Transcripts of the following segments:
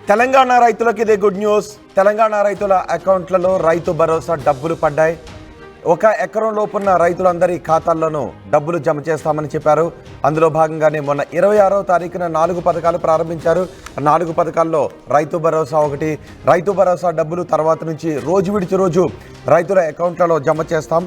తెలంగాణ రైతులకు ఇదే good news. Telangana రైతుల అకౌంట్లలో రైతు భరోసా డబ్బులు పడ్డాయి. 1 ఎకరం లోపున్న రైతులందరి ఖాతాల్లోనూ డబ్బులు జమ చేస్తామని చెప్పారు. అందులో భాగంగానే మొన్న 26వ తారీఖున 4 పథకాలు ప్రారంభించారు. 4 పథకాల్లో రైతు భరోసా ఒకటి. రైతు భరోసా డబ్బులు తర్వాత నుంచి రోజు విడిచి రోజు రైతుల అకౌంట్లలో జమ చేస్తాం.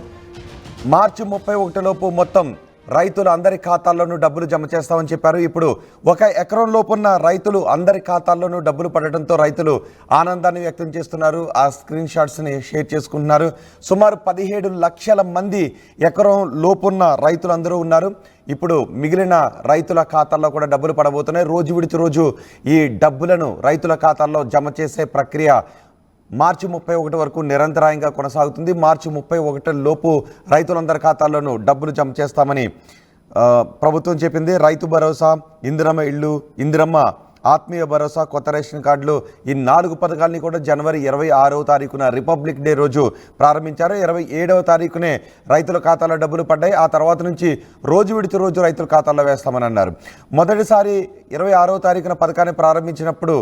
మార్చి 31 లోపు మొత్తం రైతులు అందరి ఖాతాల్లోనూ డబ్బులు జమ చేస్తామని చెప్పారు. ఇప్పుడు 1 ఎకరం లోపున్న రైతులు అందరి ఖాతాల్లోనూ డబ్బులు పడటంతో రైతులు ఆనందాన్ని వ్యక్తం చేస్తున్నారు. ఆ స్క్రీన్ షాట్స్ని షేర్ చేసుకుంటున్నారు. సుమారు 17 లక్షల మంది ఎకరం లోపున్న రైతులందరూ ఉన్నారు. ఇప్పుడు మిగిలిన రైతుల ఖాతాల్లో కూడా డబ్బులు పడబోతున్నాయి. రోజు విడిచి రోజు ఈ డబ్బులను రైతుల ఖాతాల్లో జమ చేసే ప్రక్రియ మార్చి 31 వరకు నిరంతరాయంగా కొనసాగుతుంది. మార్చి 31 లోపు రైతులందరి ఖాతాల్లోనూ డబ్బులు జమ చేస్తామని ప్రభుత్వం చెప్పింది. రైతు భరోసా, ఇందిరమ్మ ఇళ్ళు, ఇందిరమ్మ ఆత్మీయ భరోసా, కొత్త రేషన్ కార్డులు, ఈ 4 పథకాలని కూడా జనవరి 26వ తారీఖున రిపబ్లిక్ డే రోజు ప్రారంభించారు. 27వ తారీఖునే రైతుల ఖాతాలో డబ్బులు పడ్డాయి. ఆ తర్వాత నుంచి రోజు విడిచి రోజు రైతుల ఖాతాల్లో వేస్తామని అన్నారు. మొదటిసారి 26వ తారీఖున పథకాన్ని ప్రారంభించినప్పుడు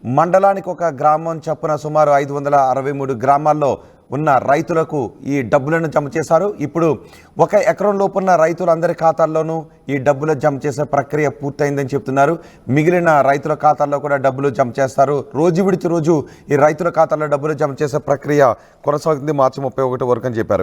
మండలానికి 1 గ్రామం చొప్పున సుమారు 563 గ్రామాల్లో ఉన్న రైతులకు ఈ డబ్బులను జమ చేశారు. ఇప్పుడు 1 ఎకరం లోపున్న రైతులందరి ఖాతాల్లోనూ ఈ డబ్బులు జమ చేసే ప్రక్రియ పూర్తయిందని చెప్తున్నారు. మిగిలిన రైతుల ఖాతాల్లో కూడా డబ్బులు జమ చేస్తారు. రోజు విడిచి రోజు ఈ రైతుల ఖాతాల్లో డబ్బులు జమ చేసే ప్రక్రియ కొనసాగుతుంది మార్చి 31 వరకు అని చెప్పారు.